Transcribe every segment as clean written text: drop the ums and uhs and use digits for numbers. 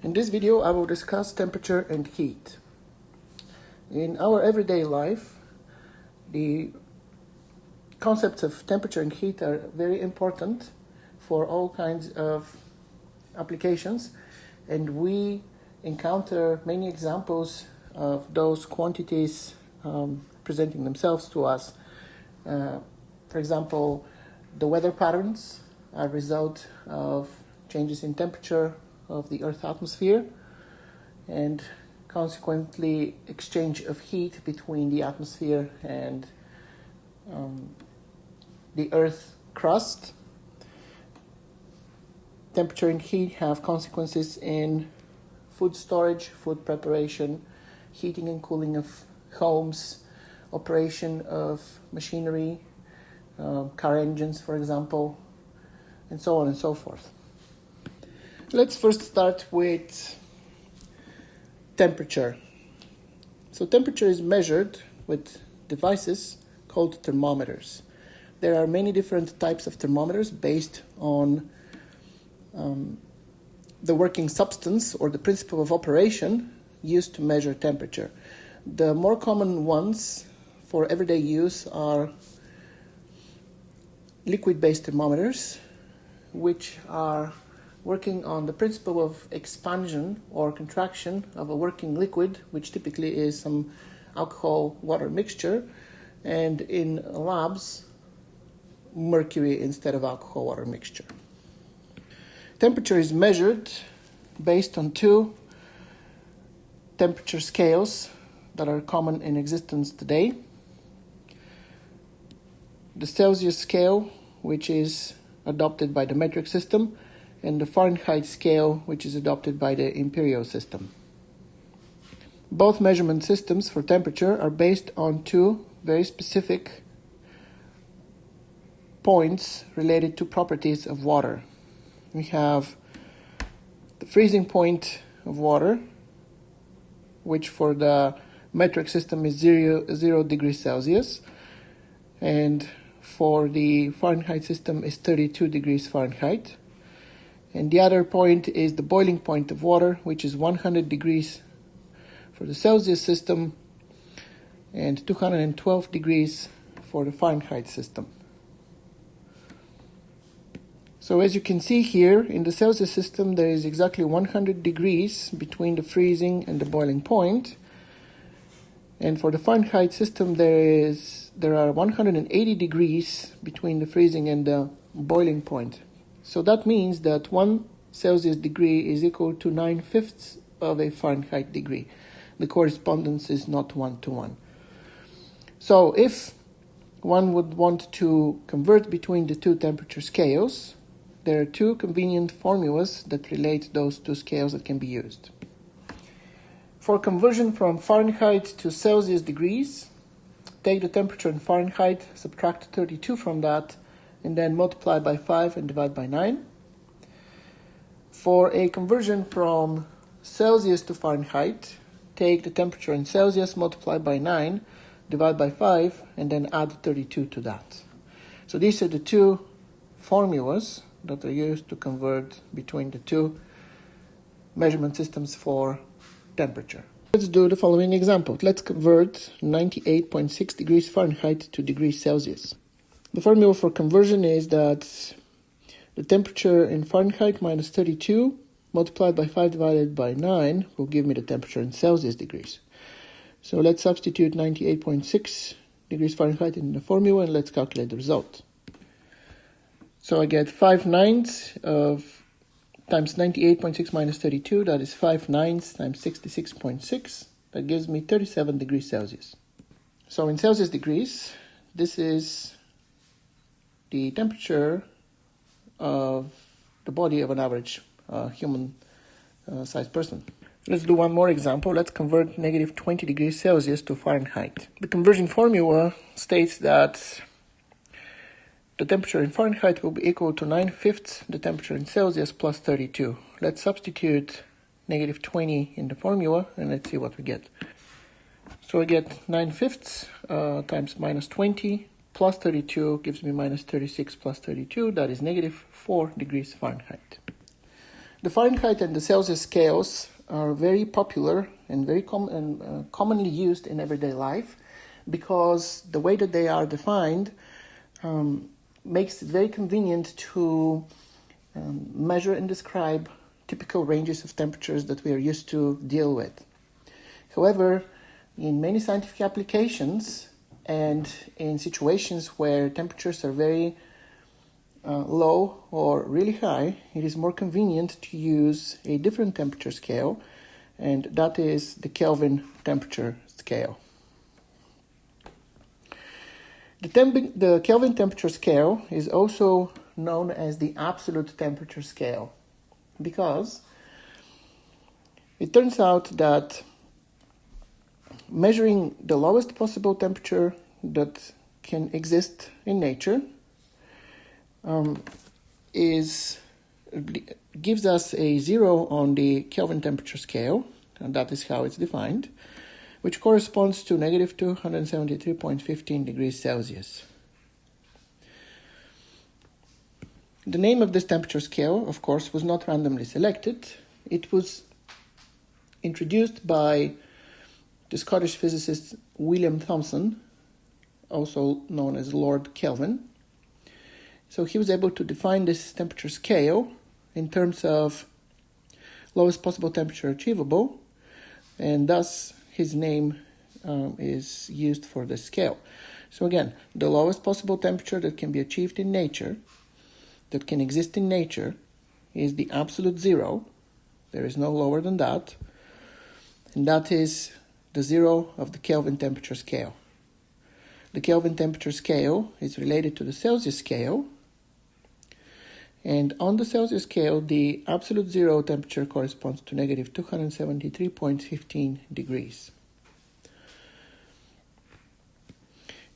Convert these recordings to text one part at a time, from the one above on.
In this video, I will discuss temperature and heat. In our everyday life, the concepts of temperature and heat are very important for all kinds of applications, and we encounter many examples of those quantities presenting themselves to us. For example, the weather patterns are a result of changes in temperature of the Earth's atmosphere, and consequently exchange of heat between the atmosphere and the Earth's crust. Temperature and heat have consequences in food storage, food preparation, heating and cooling of homes, operation of machinery, car engines, for example, and so on and so forth. Let's first start with temperature. So temperature is measured with devices called thermometers. There are many different types of thermometers based on the working substance or the principle of operation used to measure temperature. The more common ones for everyday use are liquid-based thermometers, which are working on the principle of expansion or contraction of a working liquid, which typically is some alcohol-water mixture, and in labs, mercury instead of alcohol-water mixture. Temperature is measured based on two temperature scales that are common in existence today. The Celsius scale, which is adopted by the metric system, and the Fahrenheit scale, which is adopted by the imperial system. Both measurement systems for temperature are based on two very specific points related to properties of water. We have the freezing point of water, which for the metric system is 0 degrees Celsius, and for the Fahrenheit system is 32 degrees Fahrenheit. And the other point is the boiling point of water, which is 100 degrees for the Celsius system and 212 degrees for the Fahrenheit system. So as you can see here, in the Celsius system, there is exactly 100 degrees between the freezing and the boiling point. And for the Fahrenheit system, there are 180 degrees between the freezing and the boiling point. So that means that 1 Celsius degree is equal to 9/5 of a Fahrenheit degree. The correspondence is not 1-to-1. So if one would want to convert between the two temperature scales, there are two convenient formulas that relate those two scales that can be used. For conversion from Fahrenheit to Celsius degrees, take the temperature in Fahrenheit, subtract 32 from that, and then multiply by 5 and divide by 9. For a conversion from Celsius to Fahrenheit, take the temperature in Celsius, multiply by 9, divide by 5, and then add 32 to that. So these are the two formulas that are used to convert between the two measurement systems for temperature. Let's do the following example. Let's convert 98.6 degrees Fahrenheit to degrees Celsius. The formula for conversion is that the temperature in Fahrenheit minus 32 multiplied by 5 divided by 9 will give me the temperature in Celsius degrees. So let's substitute 98.6 degrees Fahrenheit in the formula and let's calculate the result. So I get 5 nines of times 98.6 minus 32, that is 5 nines times 66.6, that gives me 37 degrees Celsius. So in Celsius degrees, this is the temperature of the body of an average human-sized person. Let's do one more example. Let's convert negative 20 degrees Celsius to Fahrenheit. The conversion formula states that the temperature in Fahrenheit will be equal to 9/5 the temperature in Celsius plus 32. Let's substitute negative 20 in the formula and let's see what we get. So I get 9/5 times minus 20 plus 32 gives me minus 36 plus 32. That is negative 4 degrees Fahrenheit. The Fahrenheit and the Celsius scales are very popular and very commonly used in everyday life because the way that they are defined makes it very convenient to measure and describe typical ranges of temperatures that we are used to deal with. However, in many scientific applications and in situations where temperatures are very low or really high, it is more convenient to use a different temperature scale, and that is the Kelvin temperature scale. The Kelvin temperature scale is also known as the absolute temperature scale because it turns out that measuring the lowest possible temperature that can exist in nature gives us a 0 on the Kelvin temperature scale, and that is how it's defined, which corresponds to negative 273.15 degrees Celsius. The name of this temperature scale, of course, was not randomly selected. It was introduced by the Scottish physicist William Thomson, also known as Lord Kelvin. So he was able to define this temperature scale in terms of lowest possible temperature achievable, and thus his name is used for this scale. So again, the lowest possible temperature that can be achieved in nature, that can exist in nature, is the absolute 0. There is no lower than that, and that is the 0 of the Kelvin temperature scale. The Kelvin temperature scale is related to the Celsius scale, and on the Celsius scale, the absolute 0 temperature corresponds to negative 273.15 degrees.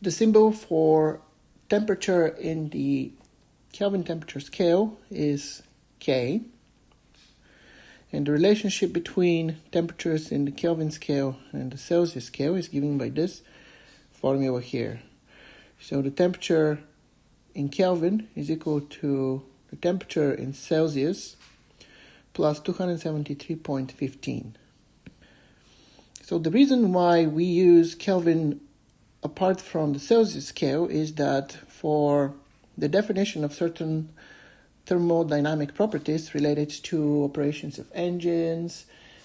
The symbol for temperature in the Kelvin temperature scale is K, and the relationship between temperatures in the Kelvin scale and the Celsius scale is given by this formula here. So the temperature in Kelvin is equal to the temperature in Celsius plus 273.15. So the reason why we use Kelvin apart from the Celsius scale is that for the definition of certain thermodynamic properties related to operations of engines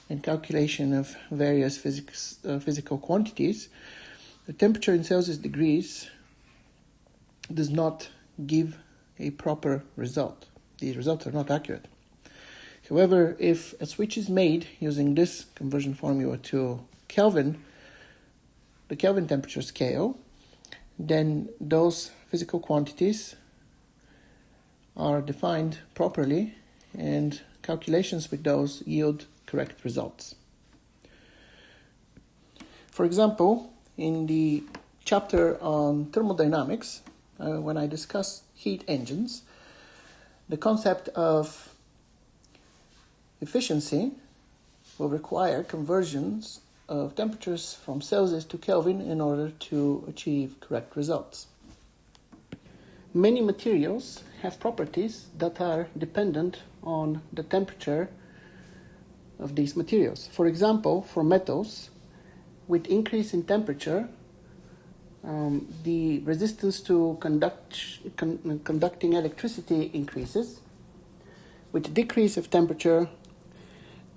and calculation of various physical quantities, the temperature in Celsius degrees does not give a proper result. These results are not accurate. However, if a switch is made using this conversion formula to Kelvin, the Kelvin temperature scale, then those physical quantities are defined properly and calculations with those yield correct results. For example, in the chapter on thermodynamics, when I discuss heat engines, the concept of efficiency will require conversions of temperatures from Celsius to Kelvin in order to achieve correct results. Many materials have properties that are dependent on the temperature of these materials. For example, for metals, with increase in temperature, the resistance to conducting electricity increases. With decrease of temperature,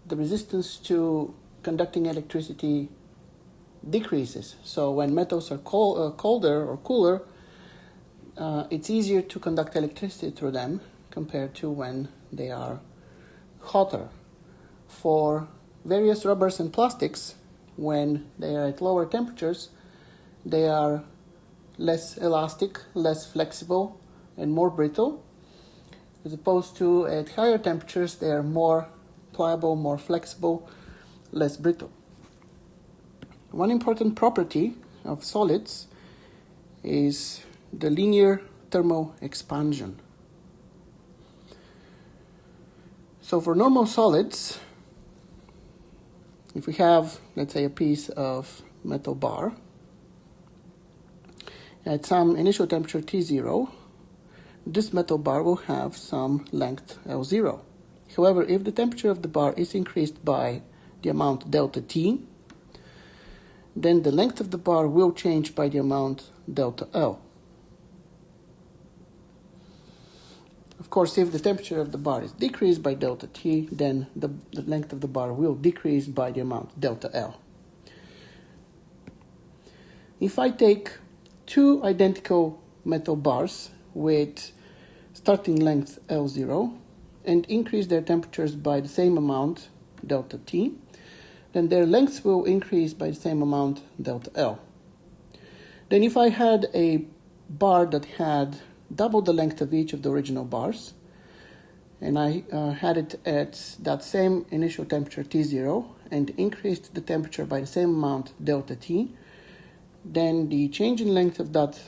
the resistance to conducting electricity decreases. So when metals are colder or cooler, it's easier to conduct electricity through them compared to when they are hotter. For various rubbers and plastics, when they are at lower temperatures, they are less elastic, less flexible, and more brittle, as opposed to at higher temperatures, they are more pliable, more flexible, less brittle. One important property of solids is the linear thermal expansion. So for normal solids, if we have, let's say, a piece of metal bar at some initial temperature T0, this metal bar will have some length L0. However, if the temperature of the bar is increased by the amount delta T, then the length of the bar will change by the amount delta L. Of course, if the temperature of the bar is decreased by delta T, then the length of the bar will decrease by the amount delta L. If I take two identical metal bars with starting length L0 and increase their temperatures by the same amount delta T, then their lengths will increase by the same amount delta L. Then if I had a bar that had double the length of each of the original bars, and I had it at that same initial temperature T0 and increased the temperature by the same amount delta T, then the change in length of that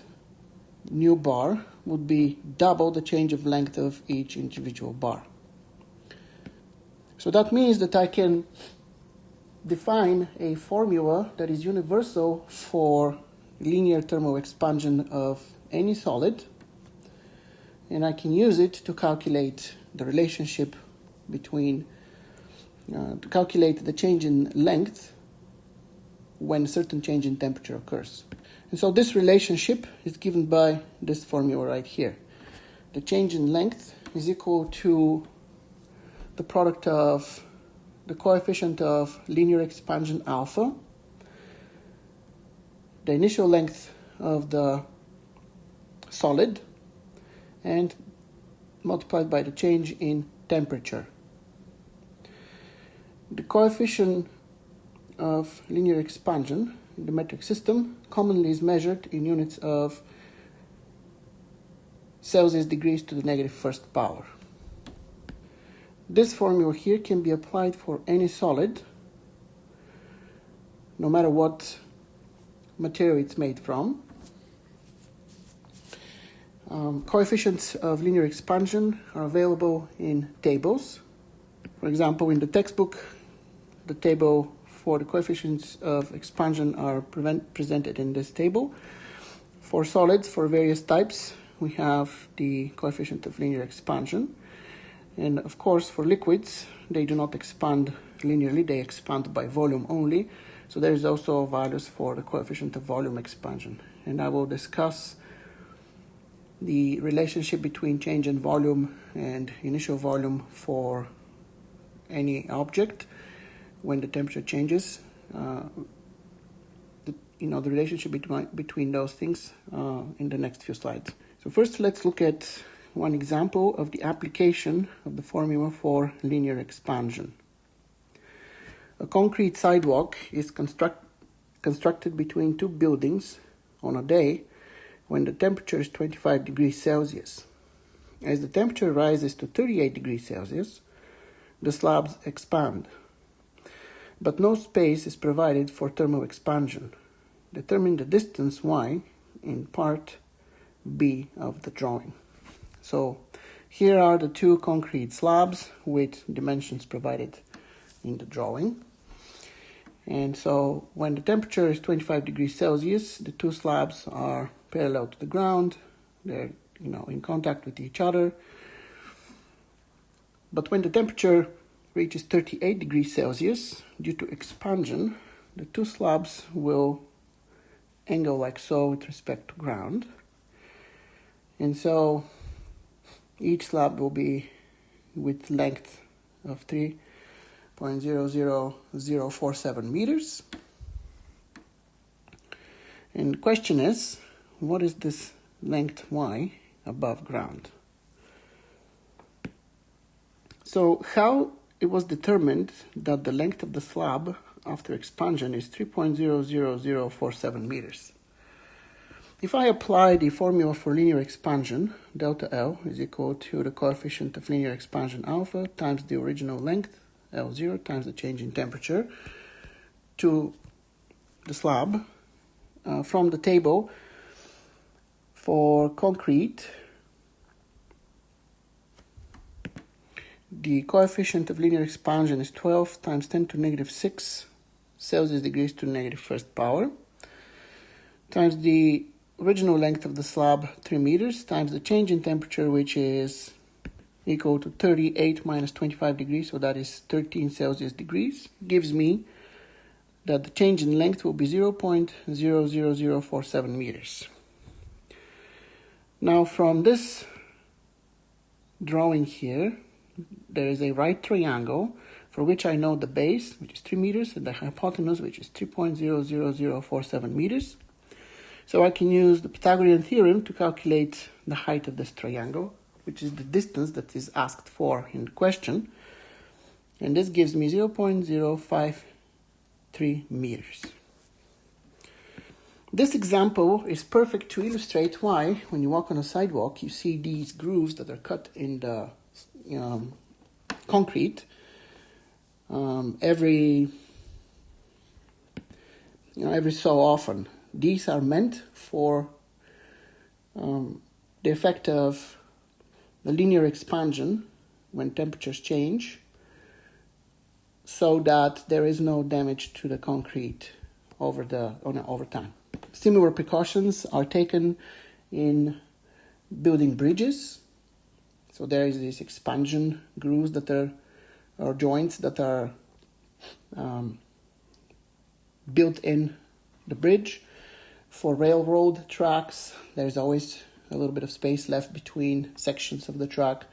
new bar would be double the change of length of each individual bar. So that means that I can define a formula that is universal for linear thermal expansion of any solid, and I can use it to calculate the relationship between, to calculate the change in length when a certain change in temperature occurs. And so this relationship is given by this formula right here. The change in length is equal to the product of the coefficient of linear expansion alpha, the initial length of the solid, and multiplied by the change in temperature. The coefficient of linear expansion in the metric system commonly is measured in units of Celsius degrees to the negative first power. This formula here can be applied for any solid, no matter what material it's made from. Coefficients of linear expansion are available in tables. For example, in the textbook, the table for the coefficients of expansion are presented in this table. For solids, for various types, we have the coefficient of linear expansion. And of course, for liquids, they do not expand linearly, they expand by volume only. So there is also values for the coefficient of volume expansion. And I will discuss the relationship between change in volume and initial volume for any object when the temperature changes. The relationship between those things in the next few slides. So first, let's look at one example of the application of the formula for linear expansion. A concrete sidewalk is constructed between two buildings on a day when the temperature is 25 degrees Celsius. As the temperature rises to 38 degrees Celsius, the slabs expand. But no space is provided for thermal expansion. Determine the distance y in part B of the drawing. So here are the two concrete slabs with dimensions provided in the drawing. And so when the temperature is 25 degrees Celsius, the two slabs are parallel to the ground. They're in contact with each other. But when the temperature reaches 38 degrees Celsius, due to expansion, the two slabs will angle like so with respect to ground. And so each slab will be with length of 3.00047 meters. And the question is, what is this length y above ground? So how it was determined that the length of the slab after expansion is 3.00047 meters? If I apply the formula for linear expansion, delta L is equal to the coefficient of linear expansion alpha times the original length, L0, times the change in temperature, to the slab, from the table, for concrete, the coefficient of linear expansion is 12 times 10 to negative 6 Celsius degrees to the negative first power, times the original length of the slab, 3 meters, times the change in temperature, which is equal to 38 minus 25 degrees, so that is 13 Celsius degrees, gives me that the change in length will be 0.00047 meters. Now from this drawing here, there is a right triangle for which I know the base, which is 3 meters, and the hypotenuse, which is 3.00047 meters. So I can use the Pythagorean theorem to calculate the height of this triangle, which is the distance that is asked for in the question. And this gives me 0.053 meters. This example is perfect to illustrate why, when you walk on a sidewalk, you see these grooves that are cut in the concrete every so often. These are meant for the effect of the linear expansion when temperatures change, so that there is no damage to the concrete over time. Similar precautions are taken in building bridges. So there is this expansion grooves that are, or joints that are built in the bridge. For railroad tracks, there's always a little bit of space left between sections of the track,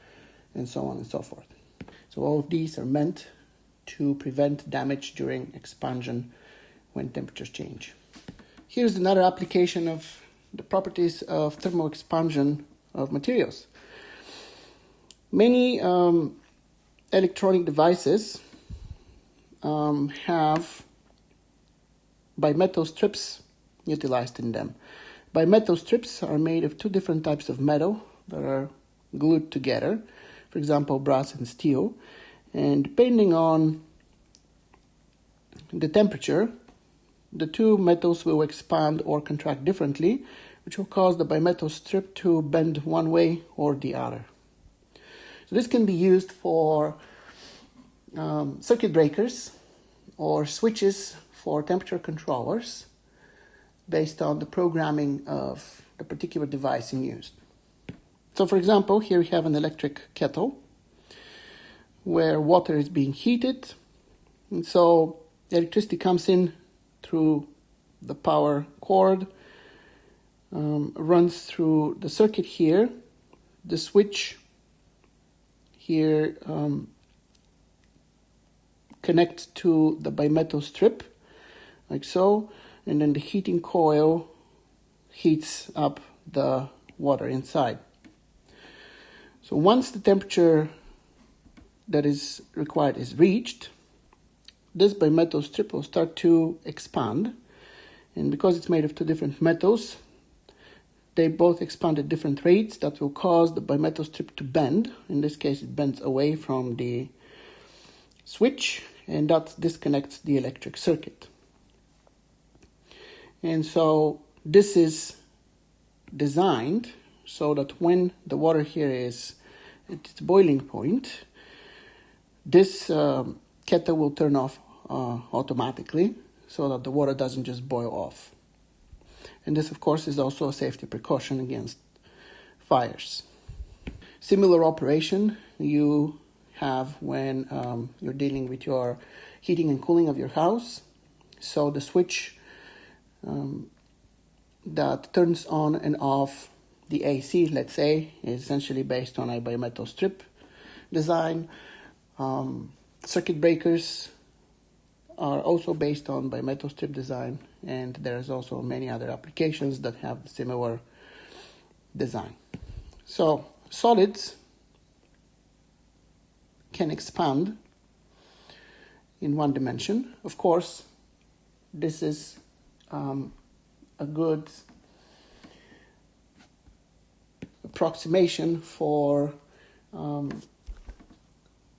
and so on and so forth. So all of these are meant to prevent damage during expansion when temperatures change. Here's another application of the properties of thermal expansion of materials. Many electronic devices have bimetal strips utilized in them. Bimetal strips are made of two different types of metal that are glued together, for example, brass and steel. And depending on the temperature, the two metals will expand or contract differently, which will cause the bimetal strip to bend one way or the other. So this can be used for circuit breakers or switches for temperature controllers based on the programming of the particular device in use. So for example, here we have an electric kettle where water is being heated, and so electricity comes in through the power cord, runs through the circuit here. The switch here connects to the bimetal strip, like so, and then the heating coil heats up the water inside. So once the temperature that is required is reached, this bimetal strip will start to expand, and because it's made of two different metals, they both expand at different rates that will cause the bimetal strip to bend. In this case, it bends away from the switch, and that disconnects the electric circuit. And so this is designed so that when the water here is at its boiling point, this kettle will turn off automatically so that the water doesn't just boil off. And this, of course, is also a safety precaution against fires. Similar operation you have when you're dealing with your heating and cooling of your house. So the switch that turns on and off the AC, let's say, is essentially based on a bimetal strip design. Circuit breakers are also based on bimetal strip design, and there's also many other applications that have similar design. So solids can expand in one dimension. Of course, this is a good approximation for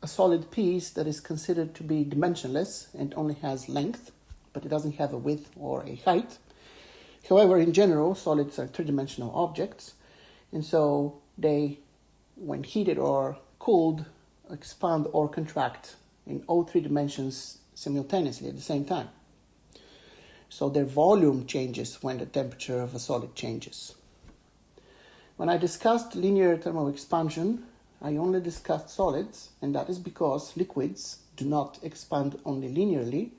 a solid piece that is considered to be dimensionless and only has length, but it doesn't have a width or a height. However, in general, solids are three-dimensional objects, and so they, when heated or cooled, expand or contract in all three dimensions simultaneously at the same time. So their volume changes when the temperature of a solid changes. When I discussed linear thermal expansion I only discussed solids, and that is because liquids do not expand only linearly,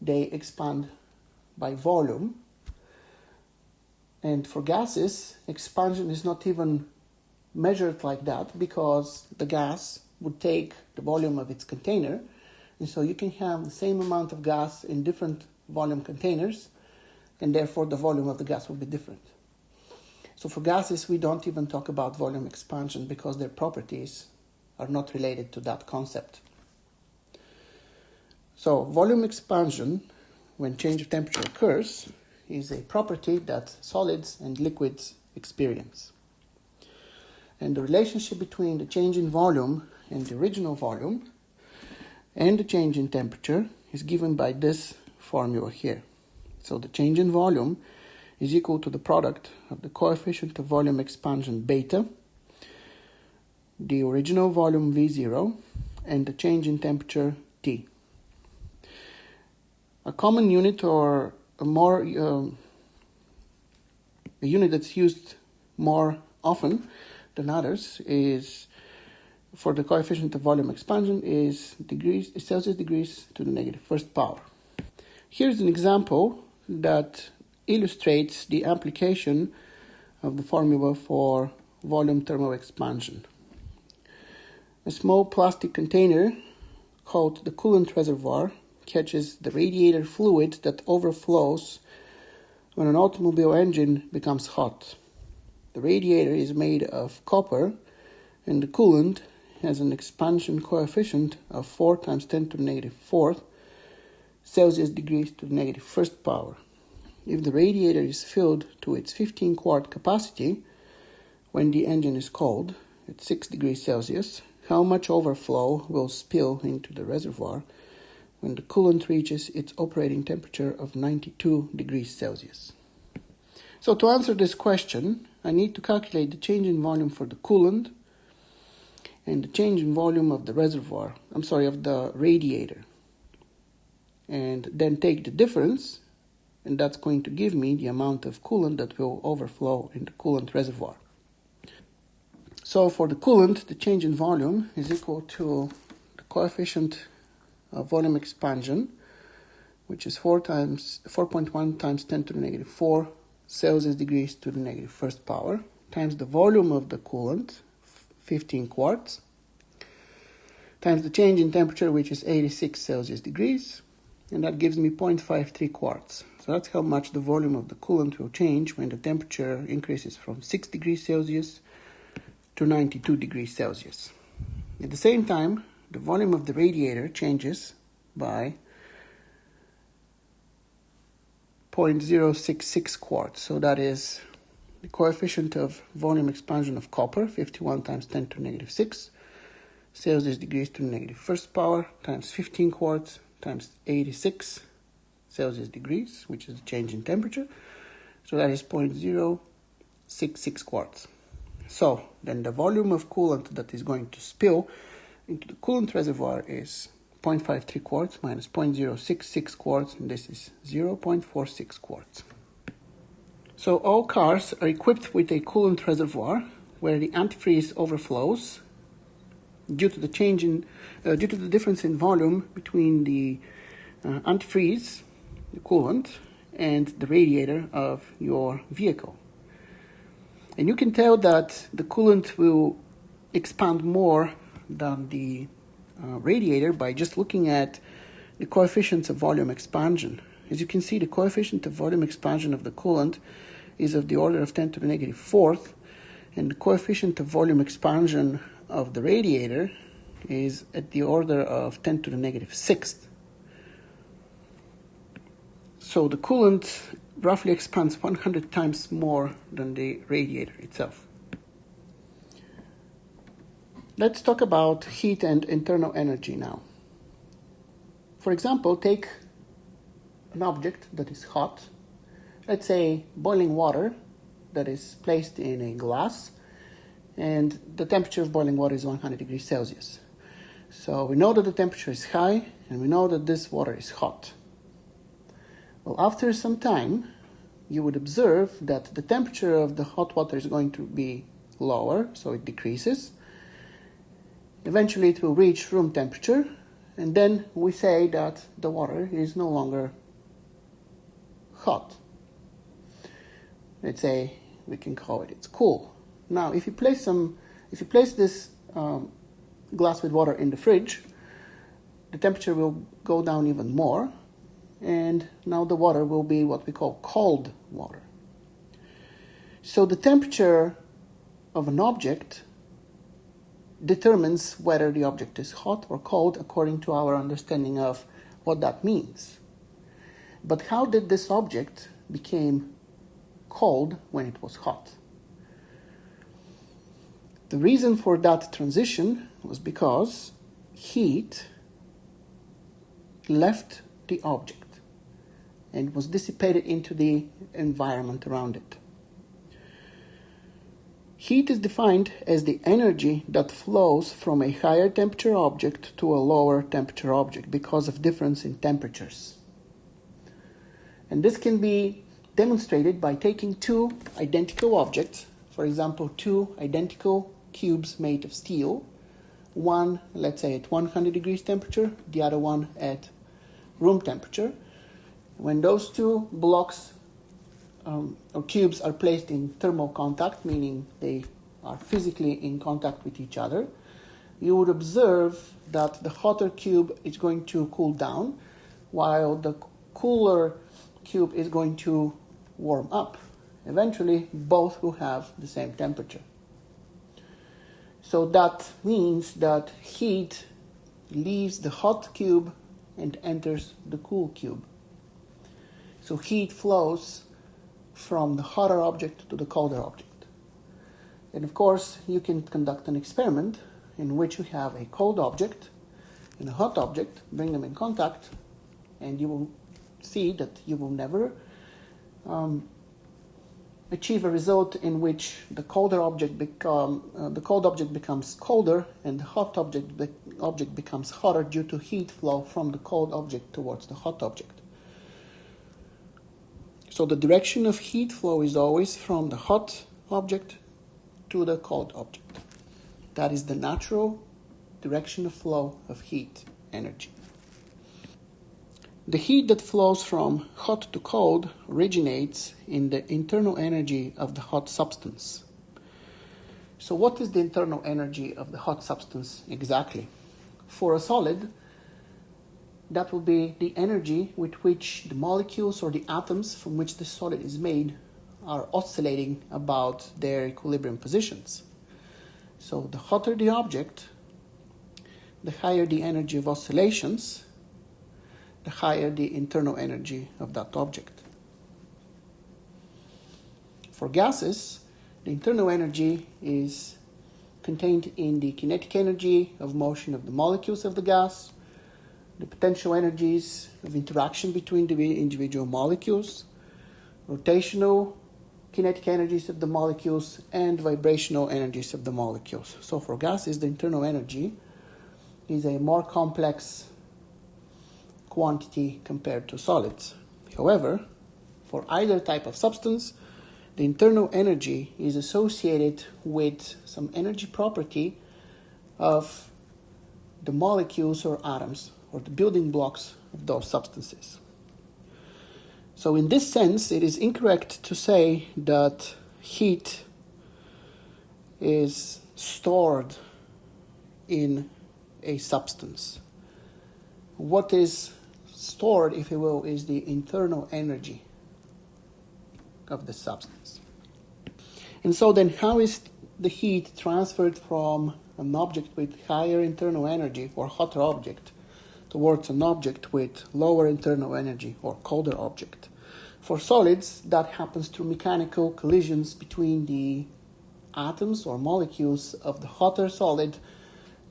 they expand by volume. And for gases, expansion is not even measured like that because the gas would take the volume of its container, and so you can have the same amount of gas in different volume containers, and therefore the volume of the gas will be different. So for gases, we don't even talk about volume expansion because their properties are not related to that concept. So volume expansion, when change of temperature occurs, is a property that solids and liquids experience. And the relationship between the change in volume and the original volume and the change in temperature is given by this formula here. So the change in volume is equal to the product of the coefficient of volume expansion beta, the original volume V0, and the change in temperature T. A common unit, or a unit that's used more often than others, is for the coefficient of volume expansion is Celsius degrees to the negative first power. Here's an example that illustrates the application of the formula for volume thermal expansion. A small plastic container called the coolant reservoir catches the radiator fluid that overflows when an automobile engine becomes hot. The radiator is made of copper, and the coolant has an expansion coefficient of 4 times 10 to the negative 4th Celsius degrees to the negative first power. If the radiator is filled to its 15 quart capacity when the engine is cold at 6 degrees Celsius, how much overflow will spill into the reservoir when the coolant reaches its operating temperature of 92 degrees Celsius? So to answer this question, I need to calculate the change in volume for the coolant and the change in volume of the of the radiator. And then take the difference, and that's going to give me the amount of coolant that will overflow in the coolant reservoir. So for the coolant, the change in volume is equal to the coefficient of volume expansion, which is 4.1 times 10 to the negative 4 Celsius degrees to the negative first power, times the volume of the coolant, 15 quarts, times the change in temperature, which is 86 Celsius degrees, and that gives me 0.53 quarts. So that's how much the volume of the coolant will change when the temperature increases from 6 degrees Celsius to 92 degrees Celsius. At the same time, the volume of the radiator changes by 0.066 quarts. So that is the coefficient of volume expansion of copper, 51 times 10 to the negative 6 Celsius degrees to the negative first power, times 15 quarts, times 86 Celsius degrees, which is the change in temperature. So that is 0.066 quarts. So then the volume of coolant that is going to spill into the coolant reservoir is 0.53 quarts minus 0.066 quarts, and this is 0.46 quarts. So all cars are equipped with a coolant reservoir where the antifreeze overflows due to the difference in volume between the antifreeze, the coolant, and the radiator of your vehicle. And you can tell that the coolant will expand more than the radiator by just looking at the coefficients of volume expansion. As you can see, the coefficient of volume expansion of the coolant is of the order of 10 to the negative 4th, and the coefficient of volume expansion of the radiator is at the order of 10 to the negative 6th. So the coolant roughly expands 100 times more than the radiator itself. Let's talk about heat and internal energy now. For example, take an object that is hot, let's say boiling water that is placed in a glass, and the temperature of boiling water is 100 degrees Celsius. So we know that the temperature is high, and we know that this water is hot. Well, after some time, you would observe that the temperature of the hot water is going to be lower, so it decreases, Eventually it will reach room temperature, and then we say that the water is no longer hot. Let's say we can call it's cool. Now, if you place this glass with water in the fridge, the temperature will go down even more, and now the water will be what we call cold water. So the temperature of an object determines whether the object is hot or cold according to our understanding of what that means. But how did this object become cold when it was hot? The reason for that transition was because heat left the object and was dissipated into the environment around it. Heat is defined as the energy that flows from a higher temperature object to a lower temperature object because of difference in temperatures. And this can be demonstrated by taking two identical objects, for example, two identical cubes made of steel, one, let's say, at 100 degrees temperature, the other one at room temperature. When those two blocks or cubes are placed in thermal contact, meaning they are physically in contact with each other, you would observe that the hotter cube is going to cool down, while the cooler cube is going to warm up. Eventually, both will have the same temperature. So that means that heat leaves the hot cube and enters the cool cube. So heat flows from the hotter object to the colder object. And of course, you can conduct an experiment in which you have a cold object and a hot object, bring them in contact, and you will see that you will never achieve a result in which the cold object becomes colder and the hot object becomes hotter due to heat flow from the cold object towards the hot object. So the direction of heat flow is always from the hot object to the cold object. That is the natural direction of flow of heat energy. The heat that flows from hot to cold originates in the internal energy of the hot substance. So what is the internal energy of the hot substance exactly? For a solid, that will be the energy with which the molecules or the atoms from which the solid is made are oscillating about their equilibrium positions. So the hotter the object, the higher the energy of oscillations, the higher the internal energy of that object. For gases, the internal energy is contained in the kinetic energy of motion of the molecules of the gas, the potential energies of interaction between the individual molecules, rotational kinetic energies of the molecules, and vibrational energies of the molecules. So for gases, the internal energy is a more complex quantity compared to solids. However, for either type of substance, the internal energy is associated with some energy property of the molecules or atoms or the building blocks of those substances. So in this sense, it is incorrect to say that heat is stored in a substance. What is stored, if you will, is the internal energy of the substance. And so then how is the heat transferred from an object with higher internal energy or hotter object towards an object with lower internal energy or colder object? For solids, that happens through mechanical collisions between the atoms or molecules of the hotter solid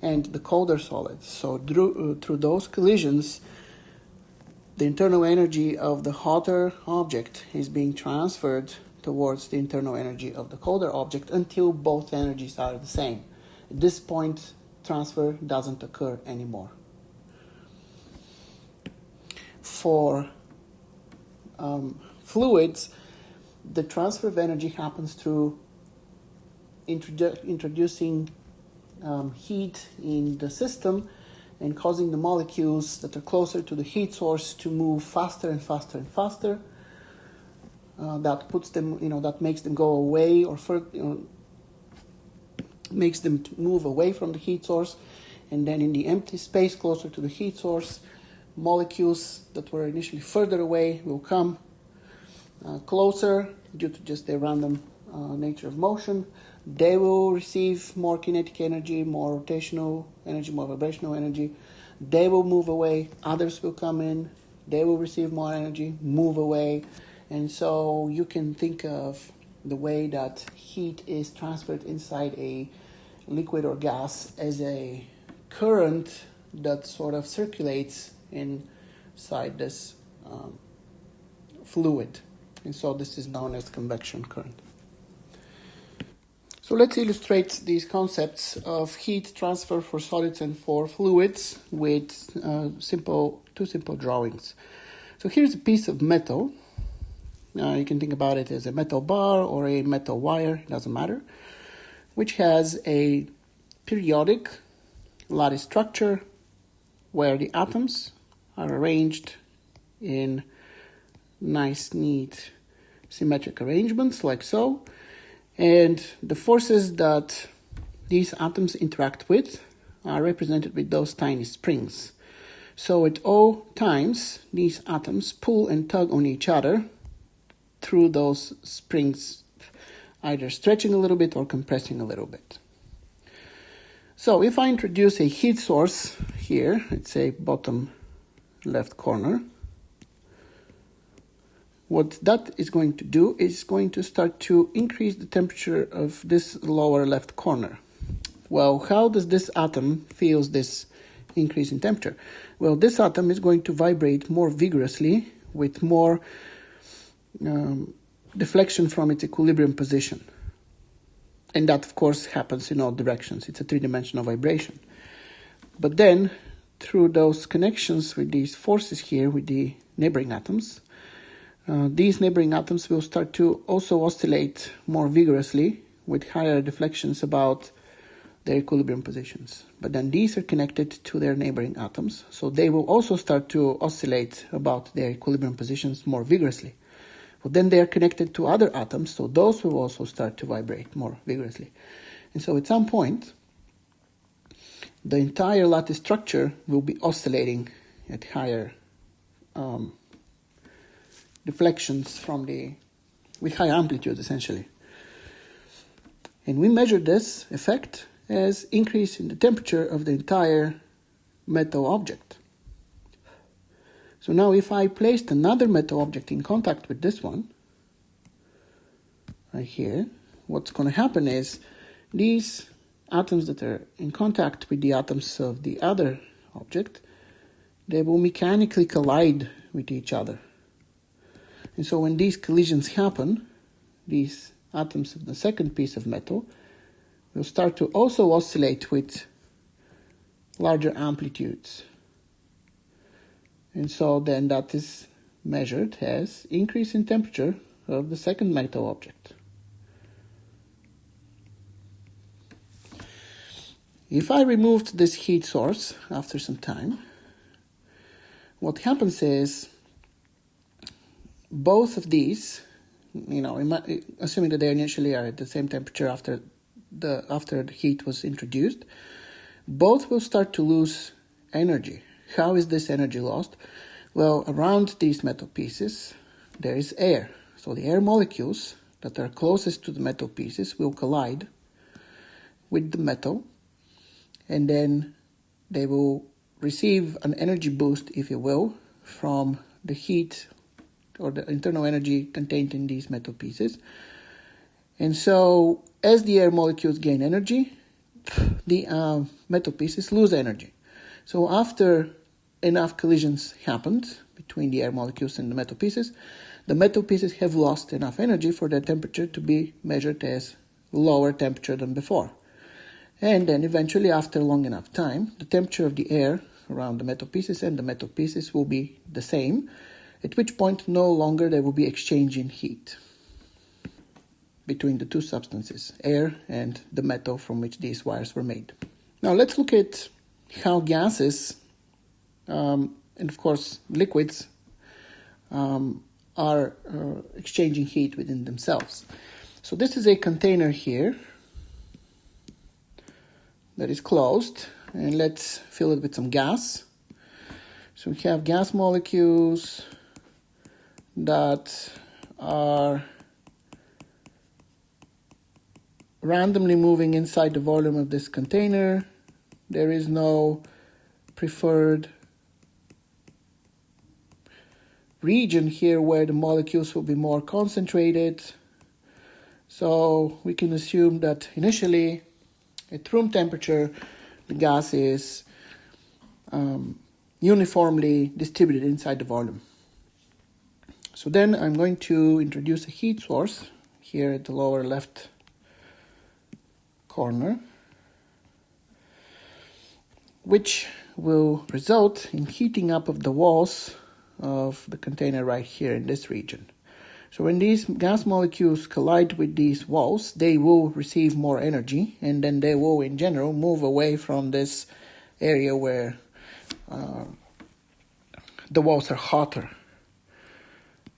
and the colder solid. So through those collisions, the internal energy of the hotter object is being transferred towards the internal energy of the colder object until both energies are the same. At this point, transfer doesn't occur anymore. For fluids, the transfer of energy happens through introducing heat in the system and causing the molecules that are closer to the heat source to move faster and faster and faster. That puts them, that makes them go away or makes them move away from the heat source. And then in the empty space closer to the heat source, molecules that were initially further away will come closer due to just their random nature of motion. They will receive more kinetic energy, more rotational energy, more vibrational energy. They will move away. Others will come in. They will receive more energy, move away. And so you can think of the way that heat is transferred inside a liquid or gas as a current that sort of circulates inside this fluid. And so this is known as convection current. So let's illustrate these concepts of heat transfer for solids and for fluids with two simple drawings. So here's a piece of metal. You can think about it as a metal bar or a metal wire, it doesn't matter, which has a periodic lattice structure where the atoms are arranged in nice, neat, symmetric arrangements like so. And the forces that these atoms interact with are represented with those tiny springs. So at all times, these atoms pull and tug on each other through those springs, either stretching a little bit or compressing a little bit. So if I introduce a heat source here, let's say bottom left corner, what that is going to do is going to start to increase the temperature of this lower left corner. Well, how does this atom feel this increase in temperature? Well, this atom is going to vibrate more vigorously with more deflection from its equilibrium position. And that, of course, happens in all directions. It's a three-dimensional vibration. But then, through those connections with these forces here, with the neighboring atoms, these neighboring atoms will start to also oscillate more vigorously with higher deflections about their equilibrium positions. But then these are connected to their neighboring atoms, so they will also start to oscillate about their equilibrium positions more vigorously. But then they are connected to other atoms, so those will also start to vibrate more vigorously. And so at some point, the entire lattice structure will be oscillating at higher deflections with high amplitude, essentially. And we measure this effect as increase in the temperature of the entire metal object. So now if I placed another metal object in contact with this one, right here, what's going to happen is these atoms that are in contact with the atoms of the other object, they will mechanically collide with each other. And so when these collisions happen, these atoms of the second piece of metal will start to also oscillate with larger amplitudes. And so then that is measured as increase in temperature of the second metal object. If I removed this heat source after some time, what happens is both of these, assuming that they initially are at the same temperature after the heat was introduced, both will start to lose energy. How is this energy lost? Well, around these metal pieces, there is air. So the air molecules that are closest to the metal pieces will collide with the metal, and then they will receive an energy boost, if you will, from the heat or the internal energy contained in these metal pieces. And so as the air molecules gain energy, the metal pieces lose energy. So after enough collisions happened between the air molecules and the metal pieces have lost enough energy for their temperature to be measured as lower temperature than before. And then eventually, after long enough time, the temperature of the air around the metal pieces and the metal pieces will be the same, at which point no longer there will be exchanging heat. between the two substances, air and the metal from which these wires were made. Now let's look at how gases and of course liquids are exchanging heat within themselves. So this is a container here that is closed, and let's fill it with some gas. So we have gas molecules that are randomly moving inside the volume of this container. There is no preferred region here where the molecules will be more concentrated. So we can assume that initially at room temperature the gas is uniformly distributed inside the volume. So then I'm going to introduce a heat source here at the lower left corner, which will result in heating up of the walls of the container right here in this region. So when these gas molecules collide with these walls, they will receive more energy, and then they will in general move away from this area where the walls are hotter.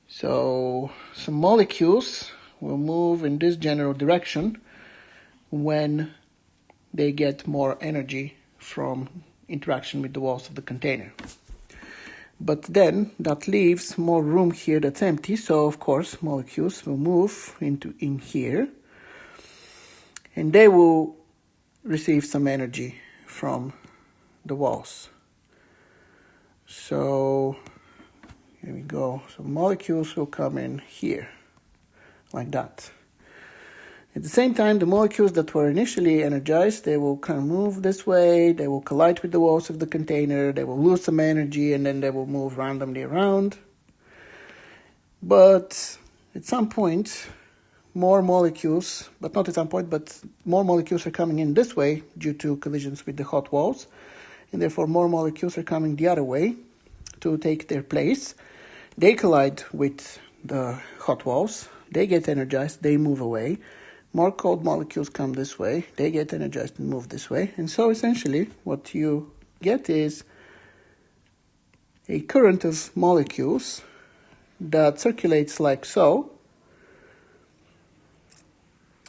So some molecules will move in this general direction when they get more energy from interaction with the walls of the container. But then that leaves more room here that's empty, so of course molecules will move in here, and they will receive some energy from the walls. So here we go. So molecules will come in here, like that. At the same time, the molecules that were initially energized, they will kind of move this way, they will collide with the walls of the container, they will lose some energy, and then they will move randomly around. But at some point, more molecules are coming in this way due to collisions with the hot walls, and therefore more molecules are coming the other way to take their place. They collide with the hot walls, they get energized, they move away. More cold molecules come this way, they get energized and move this way. And so essentially what you get is a current of molecules that circulates like so.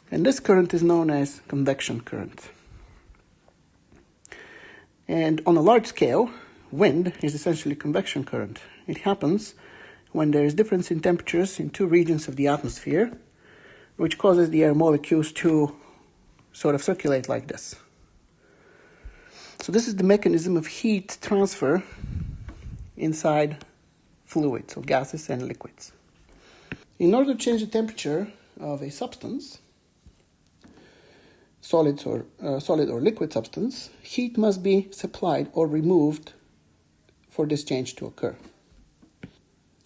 And this current is known as convection current. And on a large scale, wind is essentially convection current. It happens when there is difference in temperatures in two regions of the atmosphere, which causes the air molecules to sort of circulate like this. So this is the mechanism of heat transfer inside fluids, so gases and liquids. In order to change the temperature of a substance, solid or liquid substance, heat must be supplied or removed for this change to occur.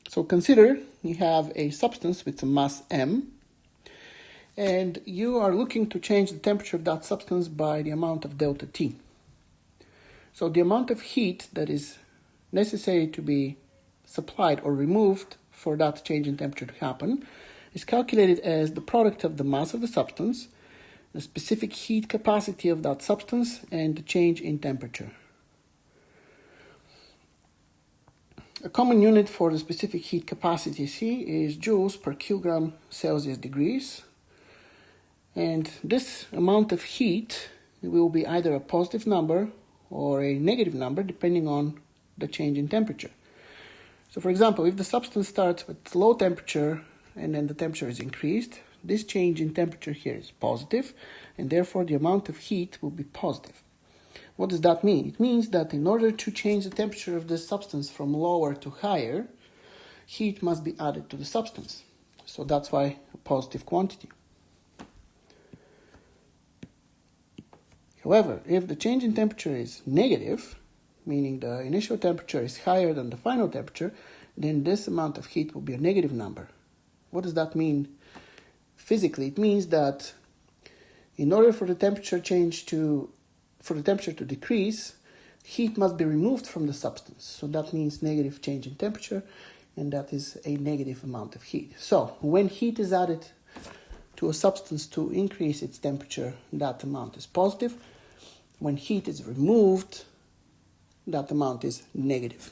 So consider you have a substance with some mass m, and you are looking to change the temperature of that substance by the amount of delta T. So the amount of heat that is necessary to be supplied or removed for that change in temperature to happen is calculated as the product of the mass of the substance, the specific heat capacity of that substance, and the change in temperature. A common unit for the specific heat capacity C is joules per kilogram Celsius degrees. And this amount of heat will be either a positive number or a negative number depending on the change in temperature. So for example, if the substance starts with low temperature and then the temperature is increased, this change in temperature here is positive, and therefore the amount of heat will be positive. What does that mean? It means that in order to change the temperature of this substance from lower to higher, heat must be added to the substance. So that's why a positive quantity. However, if the change in temperature is negative, meaning the initial temperature is higher than the final temperature, then this amount of heat will be a negative number. What does that mean physically? It means that in order for the temperature to decrease, heat must be removed from the substance. So that means negative change in temperature, and that is a negative amount of heat. So when heat is added to a substance to increase its temperature, that amount is positive. When heat is removed, that amount is negative.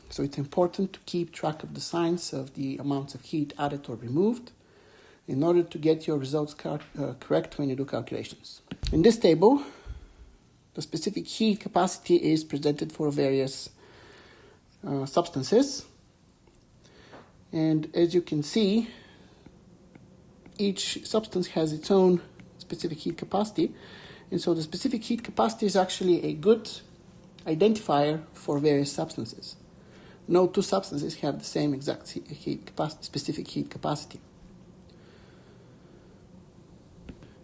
So it's important to keep track of the signs of the amounts of heat added or removed in order to get your results correct when you do calculations. In this table, the specific heat capacity is presented for various substances. And as you can see, each substance has its own specific heat capacity. And so the specific heat capacity is actually a good identifier for various substances. No two substances have the same exact specific heat capacity.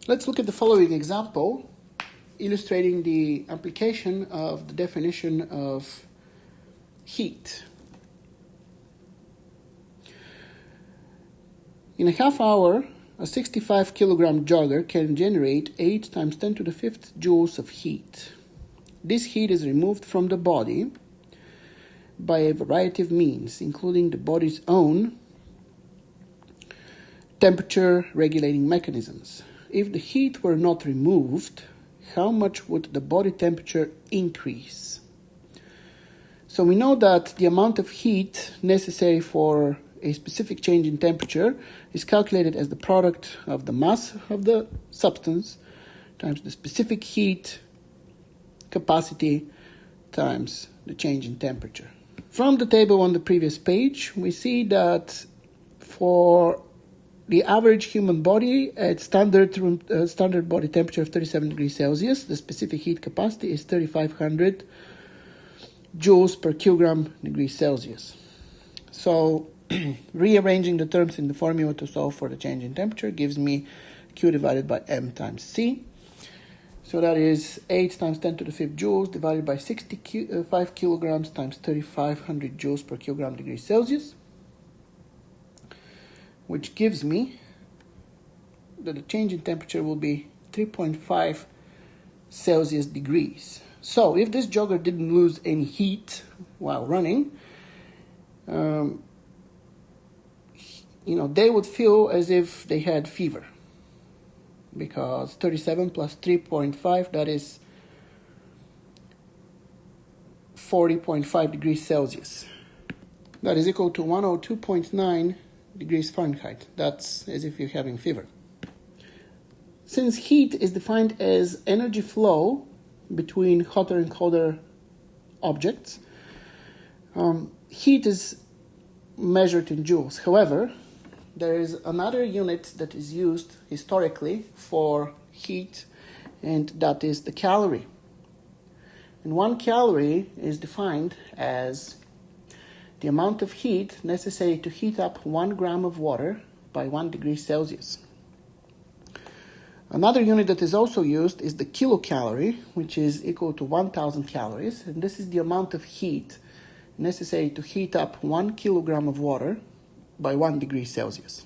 Let's look at the following example, illustrating the application of the definition of heat. In a half hour, a 65 kilogram jogger can generate 8 times 10 to the 5th joules of heat. This heat is removed from the body by a variety of means, including the body's own temperature regulating mechanisms. If the heat were not removed, how much would the body temperature increase? So we know that the amount of heat necessary for a specific change in temperature is calculated as the product of the mass of the substance times the specific heat capacity times the change in temperature. From the table on the previous page, we see that for the average human body at standard body temperature of 37 degrees Celsius, the specific heat capacity is 3,500 joules per kilogram degrees Celsius. So rearranging the terms in the formula to solve for the change in temperature gives me Q divided by M times C. So that is 8 times 10 to the 5th joules divided by 65 kilograms times 3,500 joules per kilogram degrees Celsius, which gives me that the change in temperature will be 3.5 Celsius degrees. So if this jogger didn't lose any heat while running, they would feel as if they had fever, because 37 plus 3.5, that is 40.5 degrees Celsius. That is equal to 102.9 degrees Fahrenheit. That's as if you're having fever. Since heat is defined as energy flow between hotter and colder objects, heat is measured in joules. However, there is another unit that is used historically for heat, and that is the calorie. And 1 calorie is defined as the amount of heat necessary to heat up 1 gram of water by 1 degree Celsius. Another unit that is also used is the kilocalorie, which is equal to 1,000 calories, and this is the amount of heat necessary to heat up 1 kilogram of water by 1 degree Celsius.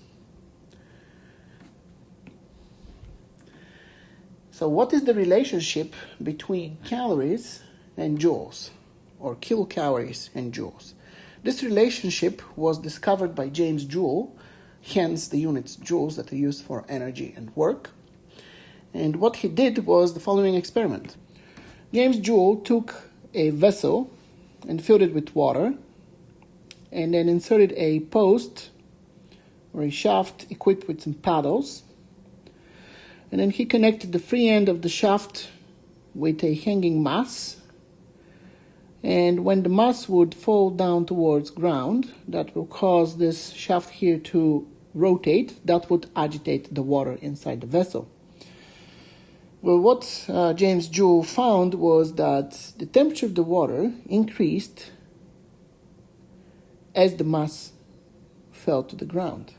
So what is the relationship between calories and joules, or kilocalories and joules? This relationship was discovered by James Joule, hence the units joules that are used for energy and work. And what he did was the following experiment. James Joule took a vessel and filled it with water, and then inserted a post or a shaft equipped with some paddles, and then he connected the free end of the shaft with a hanging mass, and when the mass would fall down towards ground, that will cause this shaft here to rotate. That would agitate the water inside the vessel. Well, what James Joule found was that the temperature of the water increased as the mass fell to the ground.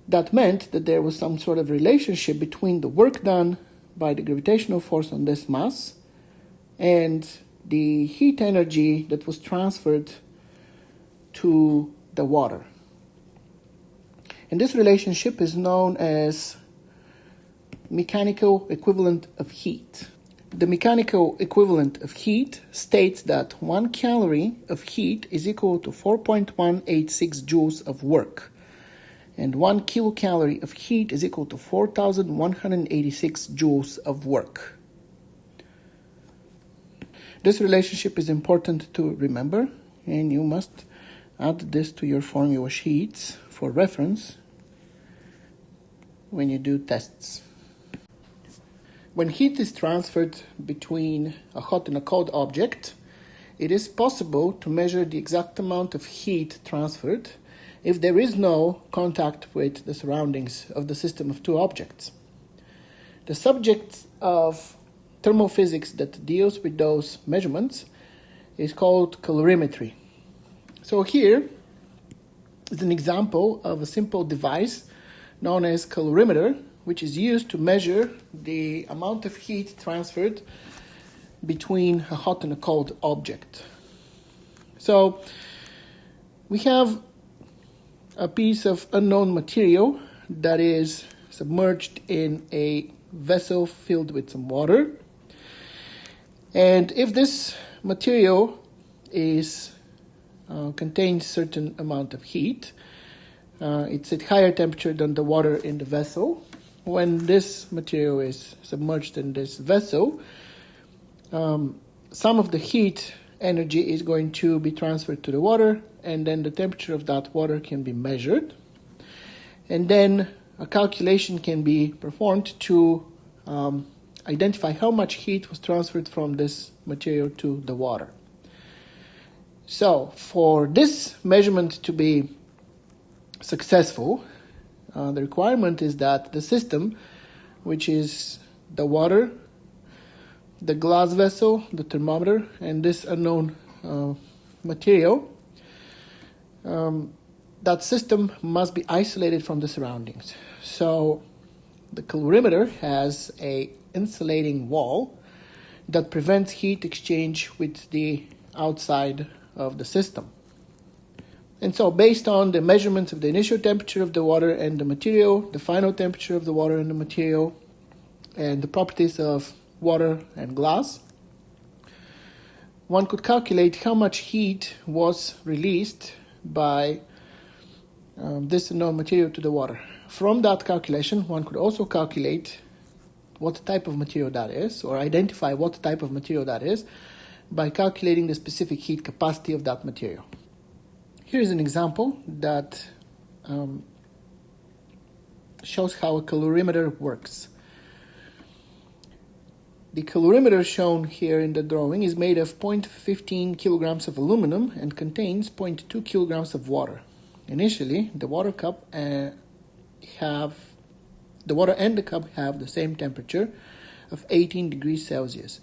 That meant that there was some sort of relationship between the work done by the gravitational force on this mass and the heat energy that was transferred to the water. And this relationship is known as mechanical equivalent of heat. The mechanical equivalent of heat states that 1 calorie of heat is equal to 4.186 joules of work. And 1 kilocalorie of heat is equal to 4,186 joules of work. This relationship is important to remember, and you must add this to your formula sheets for reference when you do tests. When heat is transferred between a hot and a cold object, it is possible to measure the exact amount of heat transferred if there is no contact with the surroundings of the system of two objects. The subject of thermophysics that deals with those measurements is called calorimetry. So here is an example of a simple device known as calorimeter, which is used to measure the amount of heat transferred between a hot and a cold object. So we have a piece of unknown material that is submerged in a vessel filled with some water. And if this material contains certain amount of heat, it's at higher temperature than the water in the vessel. When this material is submerged in this vessel, some of the heat energy is going to be transferred to the water, and then the temperature of that water can be measured. And then a calculation can be performed to identify how much heat was transferred from this material to the water. So for this measurement to be successful, the requirement is that the system, which is the water, the glass vessel, the thermometer, and this unknown material, that system must be isolated from the surroundings. So the calorimeter has a insulating wall that prevents heat exchange with the outside of the system. And so based on the measurements of the initial temperature of the water and the material, the final temperature of the water and the material, and the properties of water and glass, one could calculate how much heat was released by this unknown material to the water. From that calculation, one could also calculate what type of material that is, or identify what type of material that is, by calculating the specific heat capacity of that material. Here's an example that shows how a calorimeter works. The calorimeter shown here in the drawing is made of 0.15 kilograms of aluminum and contains 0.2 kilograms of water. Initially, the water and the cup have the same temperature of 18 degrees Celsius.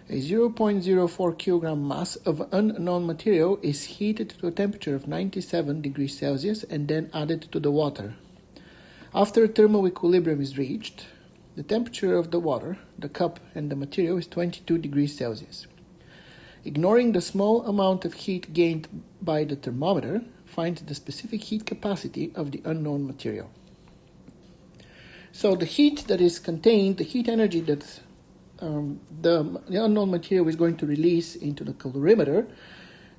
A 0.04 kilogram mass of unknown material is heated to a temperature of 97 degrees Celsius and then added to the water. After thermal equilibrium is reached, the temperature of the water, the cup, and the material is 22 degrees Celsius. Ignoring the small amount of heat gained by the thermometer, find the specific heat capacity of the unknown material. So the heat that is contained, the heat energy that the unknown material is going to release into the calorimeter